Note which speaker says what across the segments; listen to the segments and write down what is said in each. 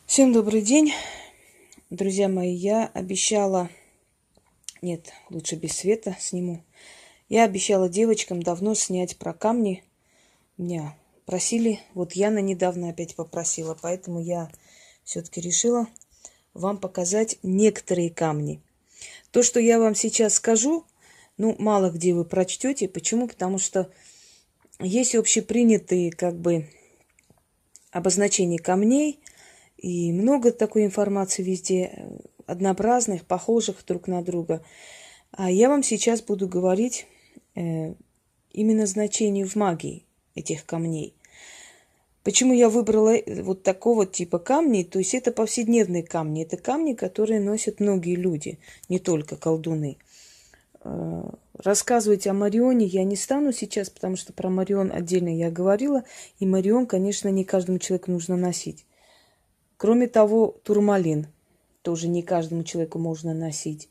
Speaker 1: Всем добрый день, друзья мои. Я обещала, нет, лучше без света сниму. Я обещала девочкам давно снять про камни. Меня просили, вот Яна недавно опять попросила, поэтому я все-таки решила вам показать некоторые камни. То, что я вам сейчас скажу, мало где вы прочтете. Почему? Потому что есть общепринятые обозначения камней, и много такой информации везде, однообразных, похожих друг на друга. А я вам сейчас буду говорить именно значению в магии этих камней. Почему я выбрала вот такого типа камней? То есть это повседневные камни. Это камни, которые носят многие люди, не только колдуны. Рассказывать о Марионе я не стану сейчас, потому что про Марион отдельно я говорила. И Марион, конечно, не каждому человеку нужно носить. Кроме того, турмалин тоже не каждому человеку можно носить.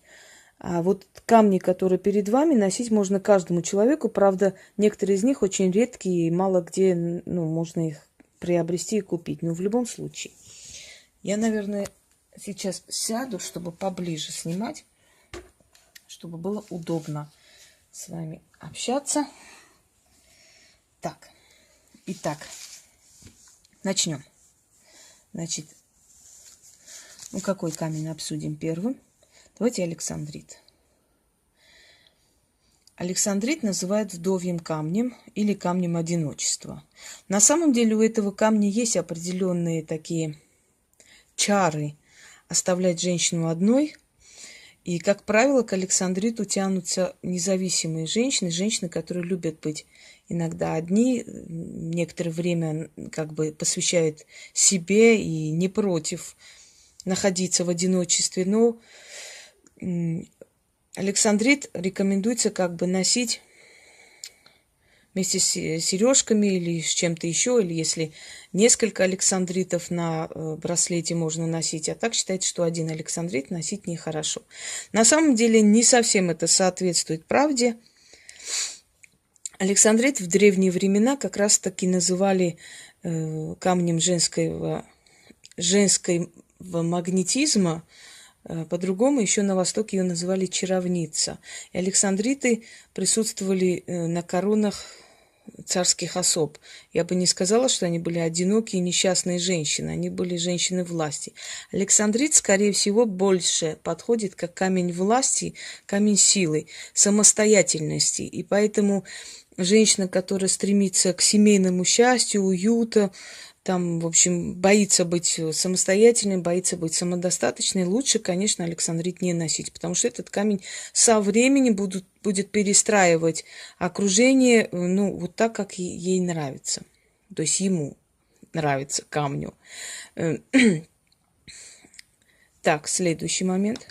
Speaker 1: А вот камни, которые перед вами, носить можно каждому человеку. Правда, некоторые из них очень редкие, и мало где можно их приобрести и купить. Но в любом случае, я, наверное, сейчас сяду, чтобы поближе снимать, чтобы было удобно с вами общаться. Так, итак, начнем. Значит, какой камень обсудим первым? Давайте александрит. Александрит называют вдовьим камнем или камнем одиночества. На самом деле у этого камня есть определенные такие чары оставлять женщину одной. И, как правило, к александриту тянутся независимые женщины, которые любят быть иногда одни, некоторое время посвящают себе и не против находиться в одиночестве. Но александрит рекомендуется носить вместе с сережками или с чем-то еще, или если несколько александритов на браслете можно носить. А так считается, что один александрит носить нехорошо. На самом деле не совсем это соответствует правде. Александрит в древние времена как раз-таки называли камнем женского магнетизма. По-другому еще на Востоке ее называли чаровница. И александриты присутствовали на коронах царских особ. Я бы не сказала, что они были одинокие, несчастные женщины. Они были женщины власти. Александрит, скорее всего, больше подходит как камень власти, камень силы, самостоятельности. И поэтому женщина, которая стремится к семейному счастью, уюту, в общем, боится быть самостоятельной, боится быть самодостаточной, лучше, конечно, александрит не носить, потому что этот камень со временем будет перестраивать окружение, вот так, как ей нравится. То есть ему нравится камню. Так, следующий момент.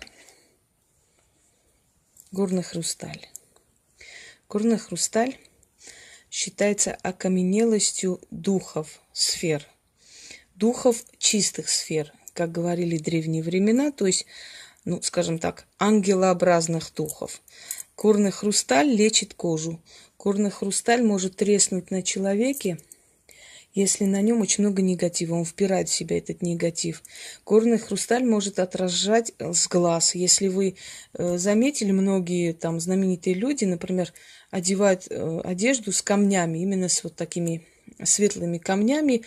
Speaker 1: Горный хрусталь. Горный хрусталь считается окаменелостью духов, сфер. Духов чистых сфер, как говорили в древние времена, то есть, скажем так, ангелообразных духов. Горный хрусталь лечит кожу. Горный хрусталь может треснуть на человеке, если на нем очень много негатива. Он впирает в себя этот негатив. Горный хрусталь может отражать с глаз. Если вы заметили, многие знаменитые люди, например, одевают одежду с камнями, именно с вот такими светлыми камнями.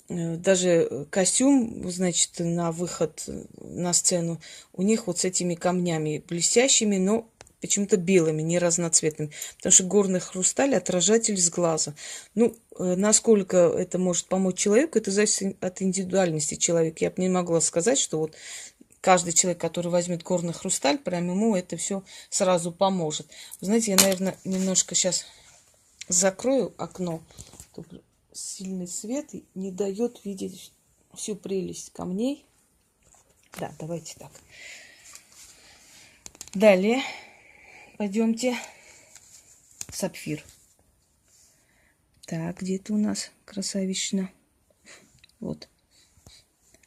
Speaker 1: Даже костюм, значит, на выход на сцену у них вот с этими камнями блестящими, но почему-то белыми, не разноцветными. Потому что горный хрусталь – отражатель с глаза. Насколько это может помочь человеку, это зависит от индивидуальности человека. Я бы не могла сказать, что вот каждый человек, который возьмет горный хрусталь, прям ему это все сразу поможет. Вы знаете, я, наверное, немножко сейчас закрою окно. Тут сильный свет не дает видеть всю прелесть камней. Да, давайте так. Далее пойдемте. Сапфир. Так, где-то у нас красавищно. Вот.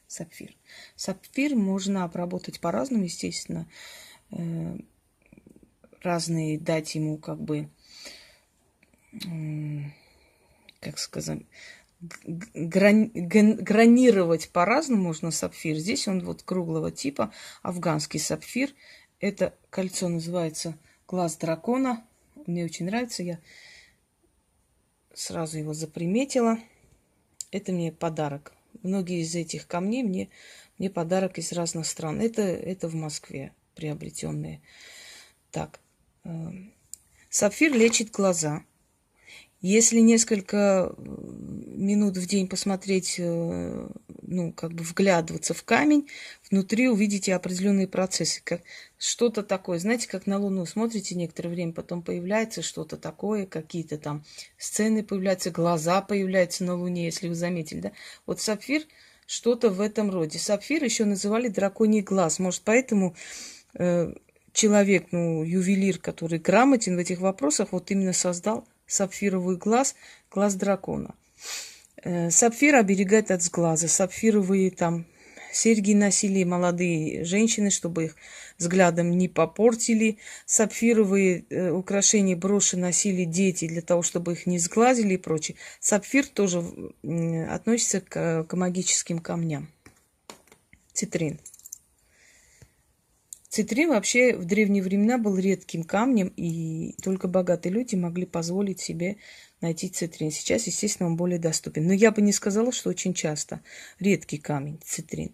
Speaker 1: Сапфир. Сапфир можно обработать по-разному, естественно. Разные дать ему как сказать, гранировать по-разному можно сапфир. Здесь он вот круглого типа, афганский сапфир. Это кольцо называется «Глаз дракона». Мне очень нравится, я сразу его заприметила. Это мне подарок. Многие из этих камней мне подарок из разных стран. Это в Москве приобретенные. Так, сапфир лечит глаза. Если несколько минут в день посмотреть, ну, как бы вглядываться в камень, внутри увидите определенные процессы. Как что-то такое, знаете, как на Луну смотрите некоторое время, потом появляется что-то такое, какие-то там сцены появляются, глаза появляются на Луне, если вы заметили, да? Вот сапфир что-то в этом роде. Сапфир еще называли драконий глаз. Может, поэтому человек, ну, ювелир, который грамотен в этих вопросах, вот именно создал сапфировый глаз, глаз дракона. Сапфир оберегает от сглаза. Сапфировые там серьги носили молодые женщины, чтобы их взглядом не попортили. Сапфировые украшения, броши носили дети для того, чтобы их не сглазили и прочее. Сапфир тоже относится к магическим камням. Цитрин. Цитрин вообще в древние времена был редким камнем, и только богатые люди могли позволить себе найти цитрин. Сейчас, естественно, он более доступен. Но я бы не сказала, что очень часто. Редкий камень, цитрин.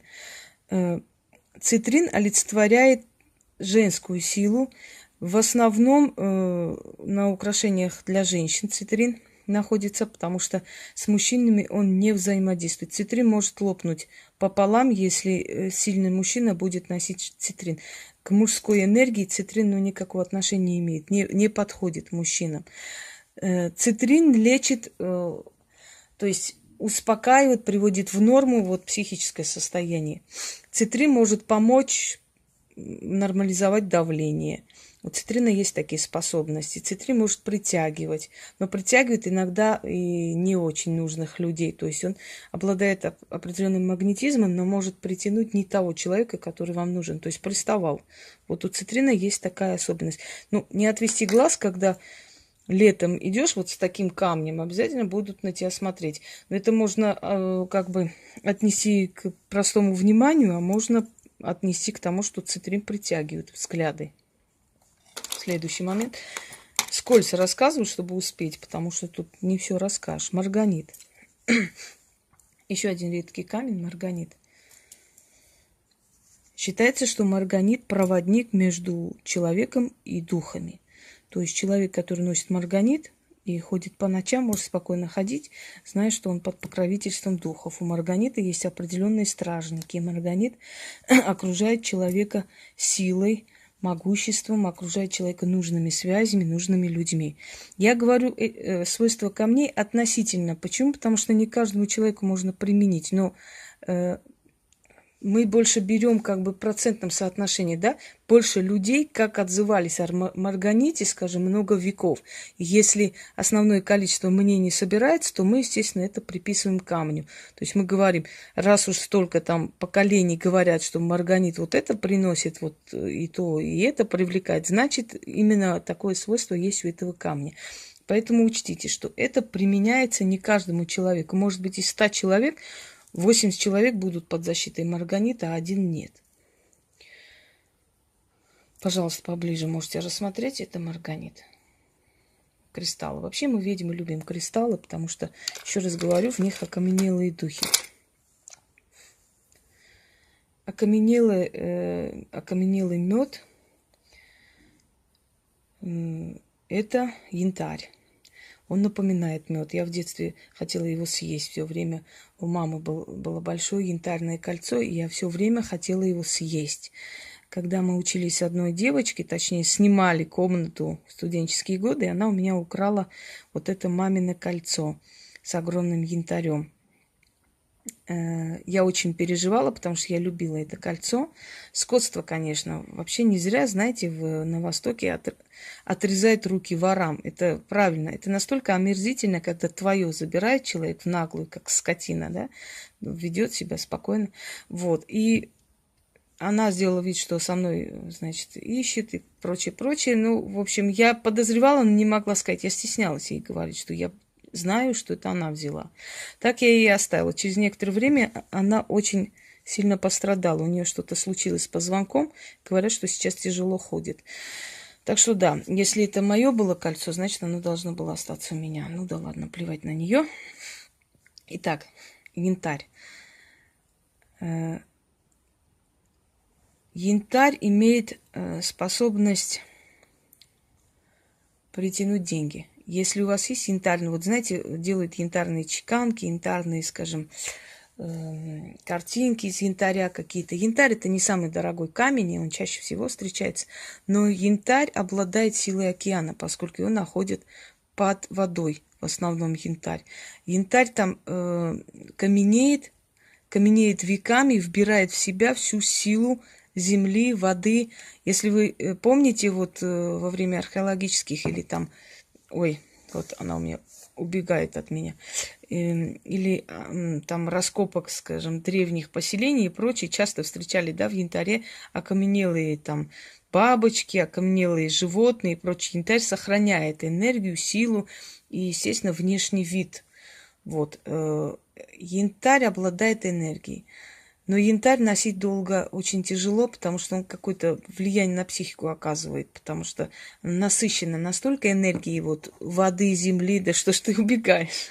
Speaker 1: Цитрин олицетворяет женскую силу. В основном на украшениях для женщин цитрин находится, потому что с мужчинами он не взаимодействует. Цитрин может лопнуть пополам, если сильный мужчина будет носить цитрин. К мужской энергии цитрин никакого отношения не имеет, не подходит мужчинам. Цитрин лечит, то есть успокаивает, приводит в норму вот, психическое состояние. Цитрин может помочь нормализовать давление. У цитрина есть такие способности. Цитрин может притягивать, но притягивает иногда и не очень нужных людей. То есть он обладает определенным магнетизмом, но может притянуть не того человека, который вам нужен. То есть приставал. Вот у цитрина есть такая особенность. Ну, не отвести глаз, когда летом идешь вот с таким камнем, обязательно будут на тебя смотреть. Но это можно как бы отнести к простому вниманию, а можно отнести к тому, что цитрин притягивает взгляды. Следующий момент. Скользко рассказываю, чтобы успеть, потому что тут не все расскажешь. Марганит. Еще один редкий камень – марганит. Считается, что марганит – проводник между человеком и духами. То есть человек, который носит марганит и ходит по ночам, может спокойно ходить, зная, что он под покровительством духов. У марганита есть определенные стражники. И марганит окружает человека силой, могуществом, окружает человека нужными связями, нужными людьми. Я говорю свойства камней относительно. Почему? Потому что не каждому человеку можно применить. Но мы больше берем как бы в процентном соотношении, да, больше людей, как отзывались о марганите, скажем, много веков. Если основное количество мнений собирается, то мы, естественно, это приписываем камню. То есть мы говорим, раз уж столько там поколений говорят, что марганит вот это приносит, вот и то, и это привлекает, значит, именно такое свойство есть у этого камня. Поэтому учтите, что это применяется не каждому человеку. Может быть, из 100 человек 80 человек будут под защитой марганита, а один нет. Пожалуйста, поближе можете рассмотреть. Это марганит. Кристаллы. Вообще мы, ведьмы, любим кристаллы, потому что, еще раз говорю, в них окаменелые духи. Окаменелый мед – это янтарь. Он напоминает мед. Я в детстве хотела его съесть все время. У мамы было большое янтарное кольцо, и я все время хотела его съесть. Когда мы учились с одной девочкой, точнее, снимали комнату в студенческие годы, она у меня украла вот это мамино кольцо с огромным янтарем. Я очень переживала, потому что я любила это кольцо. Скотство, конечно. Вообще не зря, знаете, на Востоке отрезают руки ворам. Это правильно. Это настолько омерзительно, когда твое забирает человек в наглую, как скотина, да, ведет себя спокойно. Вот. И она сделала вид, что со мной, значит, ищет и прочее, прочее. Ну, в общем, я подозревала, но не могла сказать. Я стеснялась ей говорить, что я знаю, что это она взяла. Так я ее и оставила. Через некоторое время она очень сильно пострадала. У нее что-то случилось с позвонком. Говорят, что сейчас тяжело ходит. Так что да, если это мое было кольцо, значит, оно должно было остаться у меня. Ну да ладно, плевать на нее. Итак, янтарь. Янтарь имеет способность притянуть деньги. Если у вас есть янтарь, ну вот знаете, делают янтарные чеканки, янтарные, скажем, картинки из янтаря какие-то. Янтарь это не самый дорогой камень, и он чаще всего встречается. Но янтарь обладает силой океана, поскольку его находят под водой, в основном янтарь. Янтарь там каменеет веками, вбирает в себя всю силу земли, воды. Если вы помните, вот во время археологических или там, ой, вот она у меня убегает от меня, или там раскопок, скажем, древних поселений и прочее, часто встречали, да, в янтаре окаменелые там бабочки, окаменелые животные и прочее. Янтарь сохраняет энергию, силу и, естественно, внешний вид. Вот. Янтарь обладает энергией. Но янтарь носить долго очень тяжело, потому что он какое-то влияние на психику оказывает, потому что насыщена настолько энергией вот воды, земли, да что ж ты убегаешь.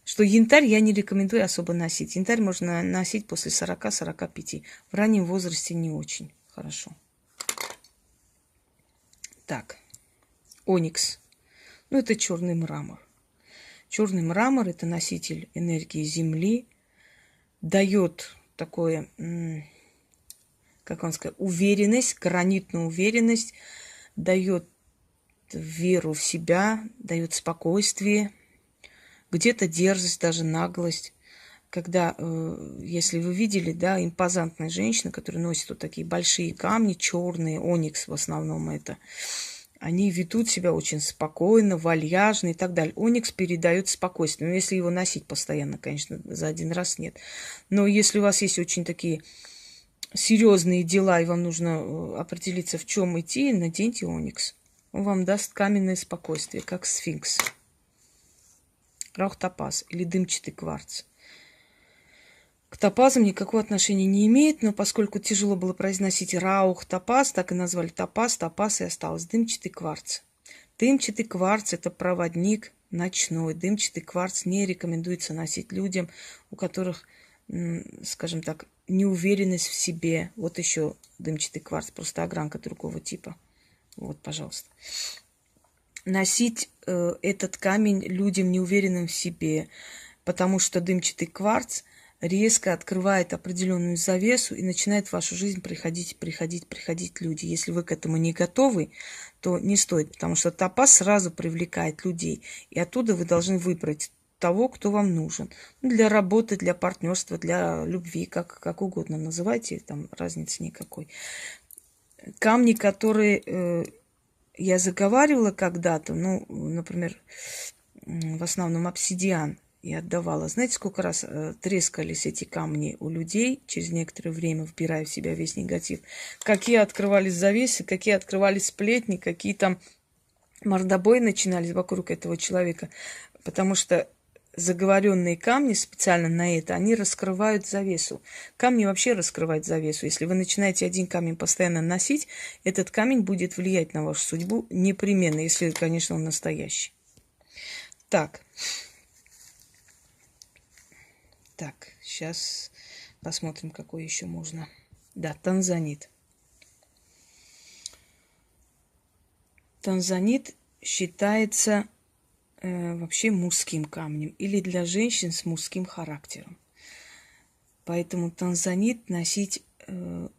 Speaker 1: Что янтарь я не рекомендую особо носить. Янтарь можно носить после 40-45. В раннем возрасте не очень хорошо. Так, оникс. Ну, это черный мрамор. Черный мрамор – это носитель энергии Земли, дает такое, как вам сказать, уверенность, гранитную уверенность, дает веру в себя, дает спокойствие, где-то дерзость, даже наглость. Когда, если вы видели, да, импозантная женщина, которая носит вот такие большие камни, черные, оникс в основном это, они ведут себя очень спокойно, вальяжно и так далее. Оникс передает спокойствие. Но если его носить постоянно, конечно, за один раз нет. Но если у вас есть очень такие серьезные дела, и вам нужно определиться, в чем идти, наденьте оникс. Он вам даст каменное спокойствие, как сфинкс. Раухтопаз или дымчатый кварц. К топазам никакого отношения не имеет, но поскольку тяжело было произносить раух-топаз, так и назвали топаз, топаз и осталось. Дымчатый кварц. Дымчатый кварц – это проводник ночной. Дымчатый кварц не рекомендуется носить людям, у которых, скажем так, неуверенность в себе. Вот еще дымчатый кварц, просто огранка другого типа. Вот, пожалуйста. Носить этот камень людям, неуверенным в себе, потому что дымчатый кварц резко открывает определенную завесу и начинает в вашу жизнь приходить люди. Если вы к этому не готовы, то не стоит, потому что топаз сразу привлекает людей, и оттуда вы должны выбрать того, кто вам нужен. Для работы, для партнерства, для любви, как угодно называйте, там разницы никакой. Камни, которые я заговаривала когда-то, ну, например, в основном обсидиан, и отдавала. Знаете, сколько раз трескались эти камни у людей через некоторое время, вбирая в себя весь негатив? Какие открывались завесы, какие открывались сплетни, какие там мордобои начинались вокруг этого человека. Потому что заговоренные камни специально на это, они раскрывают завесу. Камни вообще раскрывают завесу. Если вы начинаете один камень постоянно носить, этот камень будет влиять на вашу судьбу непременно, если, конечно, он настоящий. Так, сейчас посмотрим, какой еще можно. Да, танзанит. Танзанит считается вообще мужским камнем или для женщин с мужским характером. Поэтому танзанит носить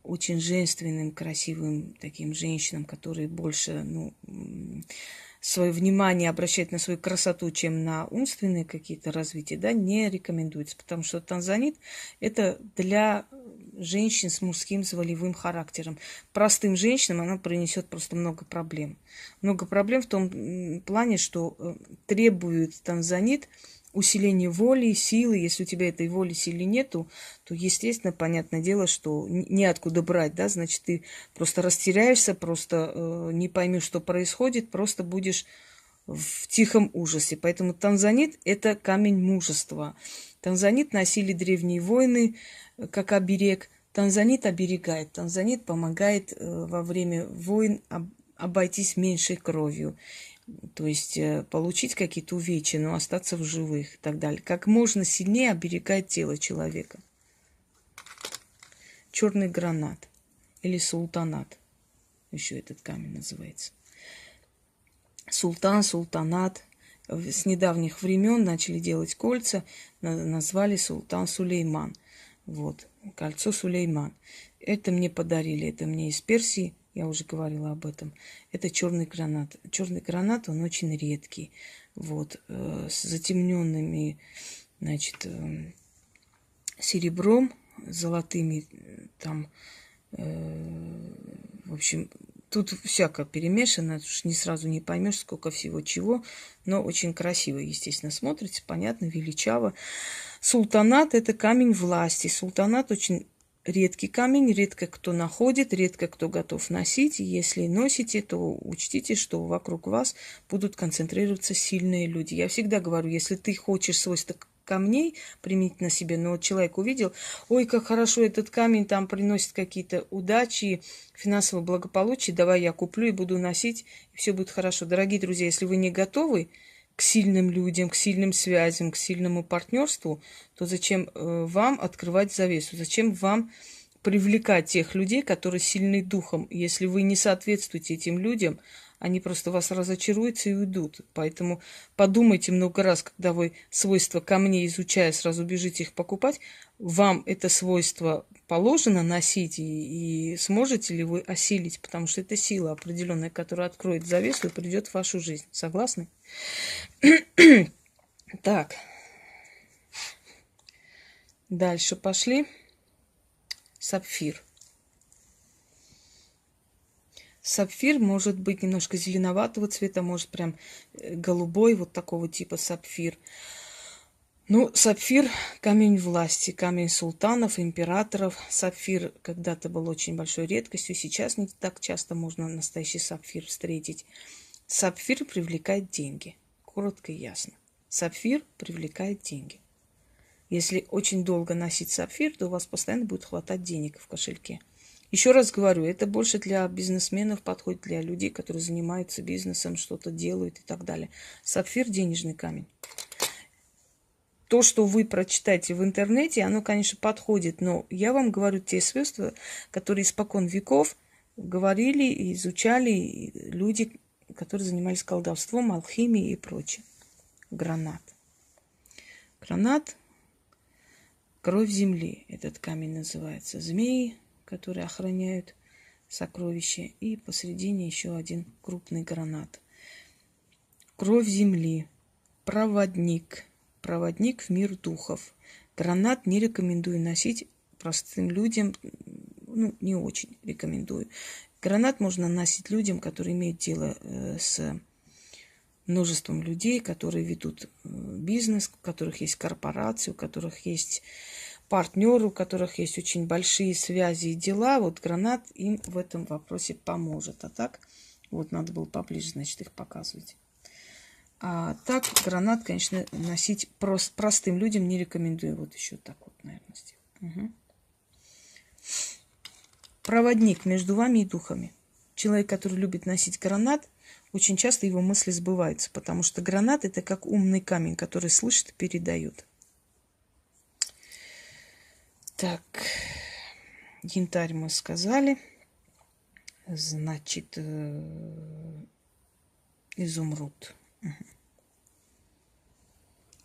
Speaker 1: очень женственным, красивым таким женщинам, которые больше свое внимание обращают на свою красоту, чем на умственные какие-то развития, да, не рекомендуется. Потому что танзанит – это для женщин с мужским, с волевым характером. Простым женщинам она принесет просто много проблем. Много проблем в том плане, что требует танзанит усиление воли, силы. Если у тебя этой воли, силы нету, то, естественно, понятное дело, что неоткуда брать, да, значит, ты просто растеряешься, просто не поймешь, что происходит, просто будешь в тихом ужасе. Поэтому танзанит – это камень мужества. Танзанит носили древние воины как оберег. Танзанит оберегает. Танзанит помогает во время войн обойтись меньшей кровью. То есть получить какие-то увечья, но остаться в живых и так далее. Как можно сильнее оберегает тело человека. Черный гранат или султанат. Еще этот камень называется. Султан, султанат. С недавних времен начали делать кольца, назвали султан Сулейман. Вот, кольцо Сулейман. Это мне подарили, это мне из Персии, я уже говорила об этом. Это черный гранат. Черный гранат, он очень редкий. Вот, с затемненными, значит, серебром, золотыми, там, в общем, тут всяко перемешано, уж не сразу не поймешь, сколько всего чего, но очень красиво, естественно, смотрится, понятно, величаво. Султанат – это камень власти. Султанат очень редкий камень, редко кто находит, редко кто готов носить. И если носите, то учтите, что вокруг вас будут концентрироваться сильные люди. Я всегда говорю, если ты хочешь свойства камней применить на себе, но вот человек увидел, ой, как хорошо этот камень там приносит какие-то удачи, финансовое благополучие, давай я куплю и буду носить, и все будет хорошо. Дорогие друзья, если вы не готовы к сильным людям, к сильным связям, к сильному партнерству, то зачем вам открывать завесу? Зачем вам привлекать тех людей, которые сильны духом? Если вы не соответствуете этим людям, они просто вас разочаруются и уйдут. Поэтому подумайте много раз, когда вы свойства камней изучая, сразу бежите их покупать. Вам это свойство положено носить, и сможете ли вы осилить? Потому что это сила определенная, которая откроет завесу и придет в вашу жизнь. Согласны? Так. Дальше пошли. Сапфир. Сапфир может быть немножко зеленоватого цвета, может прям голубой, вот такого типа сапфир. Ну, сапфир – камень власти, камень султанов, императоров. Сапфир когда-то был очень большой редкостью, сейчас не так часто можно настоящий сапфир встретить. Сапфир привлекает деньги, коротко и ясно. Сапфир привлекает деньги. Если очень долго носить сапфир, то у вас постоянно будет хватать денег в кошельке. Еще раз говорю, это больше для бизнесменов подходит, для людей, которые занимаются бизнесом, что-то делают и так далее. Сапфир – денежный камень. То, что вы прочитаете в интернете, оно, конечно, подходит, но я вам говорю те свойства, которые испокон веков говорили и изучали люди, которые занимались колдовством, алхимией и прочее. Гранат. Гранат – кровь земли, этот камень называется. Змеи, которые охраняют сокровища, и посередине еще один крупный гранат. Кровь земли, проводник, проводник в мир духов. Гранат не рекомендую носить простым людям, ну, не очень рекомендую. Гранат можно носить людям, которые имеют дело с множеством людей, которые ведут бизнес, у которых есть корпорации, у которых есть партнеры, у которых есть очень большие связи и дела. Вот гранат им в этом вопросе поможет. А так, вот надо было поближе, значит, их показывать. А так, гранат, конечно, носить простым людям не рекомендую. Вот еще так вот, наверное, сделать. Угу. Проводник между вами и духами. Человек, который любит носить гранат, очень часто его мысли сбываются, потому что гранат – это как умный камень, который слышит и передает. Так, янтарь мы сказали. Значит, изумруд. Угу.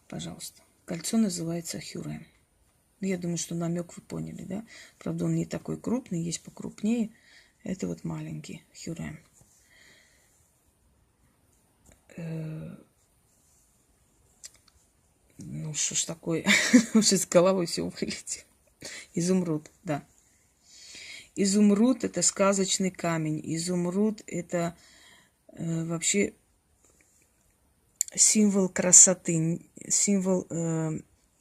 Speaker 1: Пожалуйста. Кольцо называется Хюррем. Я думаю, что намек вы поняли, да? Правда, он не такой крупный, есть покрупнее. Это вот маленький Хюррем. Ну, что ж такое? Уже с головой все вылетело. Изумруд, да. Изумруд – это сказочный камень. Изумруд – это вообще символ красоты, символ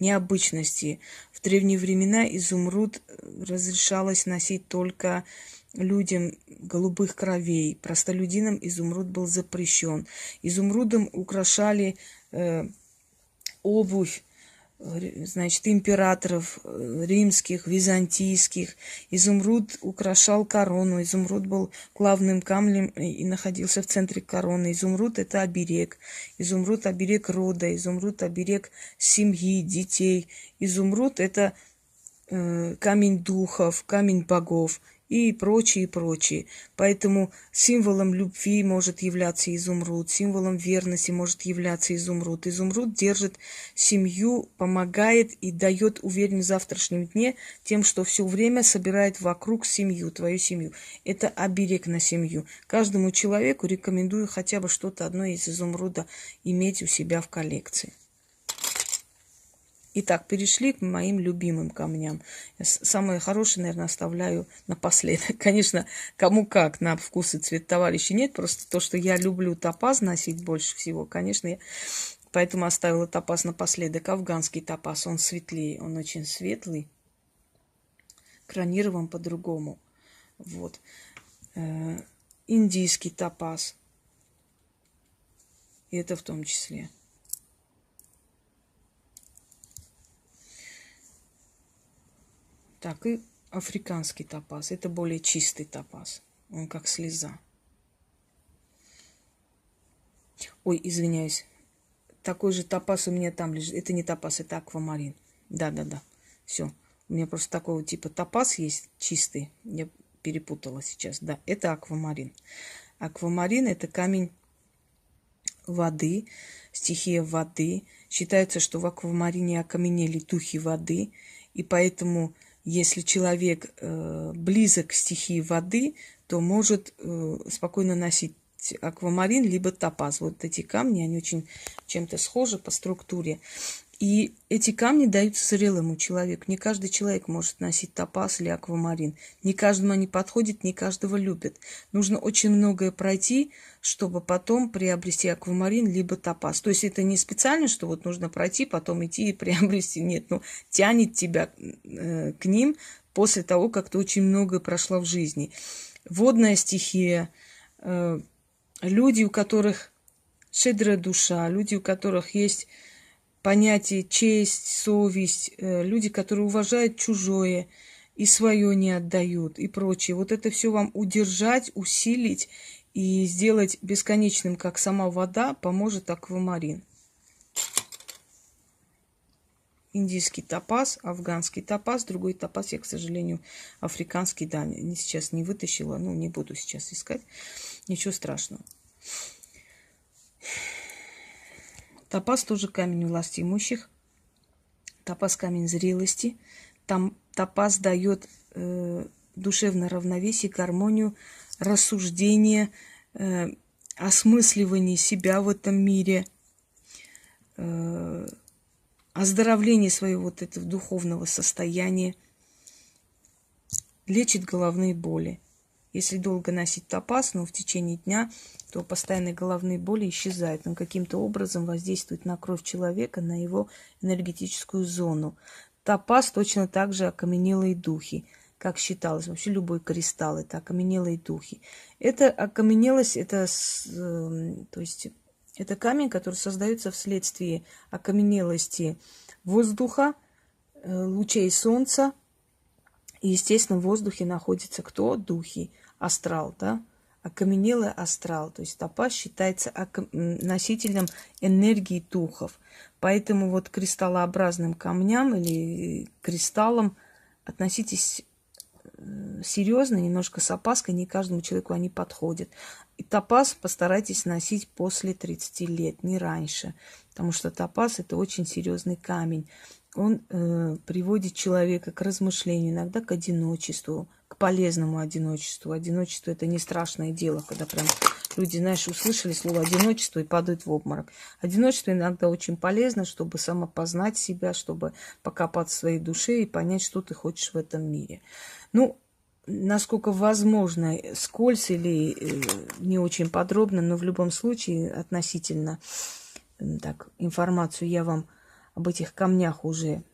Speaker 1: необычности. В древние времена изумруд разрешалось носить только людям голубых кровей. Простолюдинам изумруд был запрещен. Изумрудом украшали обувь, значит, императоров римских, византийских. Изумруд украшал корону. Изумруд был главным камнем и находился в центре короны. Изумруд – это оберег. Изумруд – оберег рода. Изумруд – оберег семьи, детей. Изумруд – это камень духов, камень богов и прочее, и прочее. Поэтому символом любви может являться изумруд, символом верности может являться изумруд. Изумруд держит семью, помогает и дает уверенность в завтрашнем дне тем, что все время собирает вокруг семью, твою семью. Это оберег на семью. Каждому человеку рекомендую хотя бы что-то одно из изумруда иметь у себя в коллекции. Итак, перешли к моим любимым камням. Самое хорошее, наверное, оставляю напоследок. Конечно, кому как, на вкус и цвет товарищей нет. Просто то, что я люблю топаз носить больше всего, конечно, я поэтому оставила топаз напоследок. Афганский топаз, он светлее, он очень светлый. Кронирован по-другому. Вот. Индийский топаз. И это в том числе. Так, и африканский топаз. Это более чистый топаз. Он как слеза. Ой, извиняюсь. Такой же топаз у меня там лежит. Это не топаз, это аквамарин. Да-да-да. Все. У меня просто такого типа топаз есть чистый. Я перепутала сейчас. Да, это аквамарин. Аквамарин – это камень воды, стихия воды. Считается, что в аквамарине окаменели духи воды. И поэтому, если человек близок к стихии воды, то может спокойно носить аквамарин, либо топаз. Вот эти камни, они очень чем-то схожи по структуре. И эти камни даются зрелому человеку. Не каждый человек может носить топаз или аквамарин. Не каждому они подходят, не каждого любят. Нужно очень многое пройти, чтобы потом приобрести аквамарин либо топаз. То есть это не специально, что вот нужно пройти, потом идти и приобрести. Нет, ну тянет тебя к ним после того, как ты очень многое прошла в жизни. Водная стихия, люди, у которых щедрая душа, люди, у которых есть понятие честь, совесть, люди, которые уважают чужое и свое не отдают и прочее. Вот это все вам удержать, усилить и сделать бесконечным, как сама вода, поможет аквамарин. Индийский топаз, афганский топаз, другой топаз я, к сожалению, африканский, да, сейчас не вытащила, ну, не буду сейчас искать, ничего страшного. Топаз тоже камень власти имущих. Топаз камень зрелости. Там топаз дает душевное равновесие, гармонию, рассуждение, осмысливание себя в этом мире, оздоровление своего вот этого духовного состояния, лечит головные боли. Если долго носить топаз, но в течение дня, то постоянные головные боли исчезают. Он каким-то образом воздействует на кровь человека, на его энергетическую зону. Топаз точно так же окаменелые духи, как считалось. Вообще любой кристалл – это окаменелые духи. Это окаменелость, это камень, который создается вследствие окаменелости воздуха, лучей солнца. И, естественно, в воздухе находится кто? Духи. Астрал, да? Окаменелый астрал. То есть топаз считается носителем энергии духов. Поэтому вот к кристаллообразным камням или кристаллам относитесь серьезно, немножко с опаской. Не каждому человеку они подходят. И топаз постарайтесь носить после 30 лет, не раньше. Потому что топаз – это очень серьезный камень. Он приводит человека к размышлению, иногда к одиночеству, к полезному одиночеству. Одиночество – это не страшное дело, когда прям люди, знаешь, услышали слово «одиночество» и падают в обморок. Одиночество иногда очень полезно, чтобы самопознать себя, чтобы покопаться в своей душе и понять, что ты хочешь в этом мире. Ну, насколько возможно, скользь или не очень подробно, но в любом случае относительно так, информацию я вам об этих камнях уже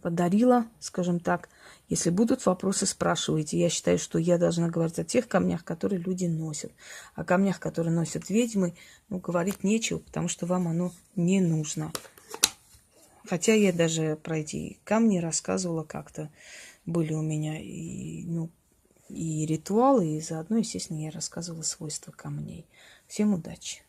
Speaker 1: подарила, скажем так. Если будут вопросы, спрашивайте. Я считаю, что я должна говорить о тех камнях, которые люди носят. О камнях, которые носят ведьмы, ну, говорить нечего, потому что вам оно не нужно. Хотя я даже про эти камни рассказывала как-то. Были у меня и ритуалы, и заодно, естественно, я рассказывала свойства камней. Всем удачи!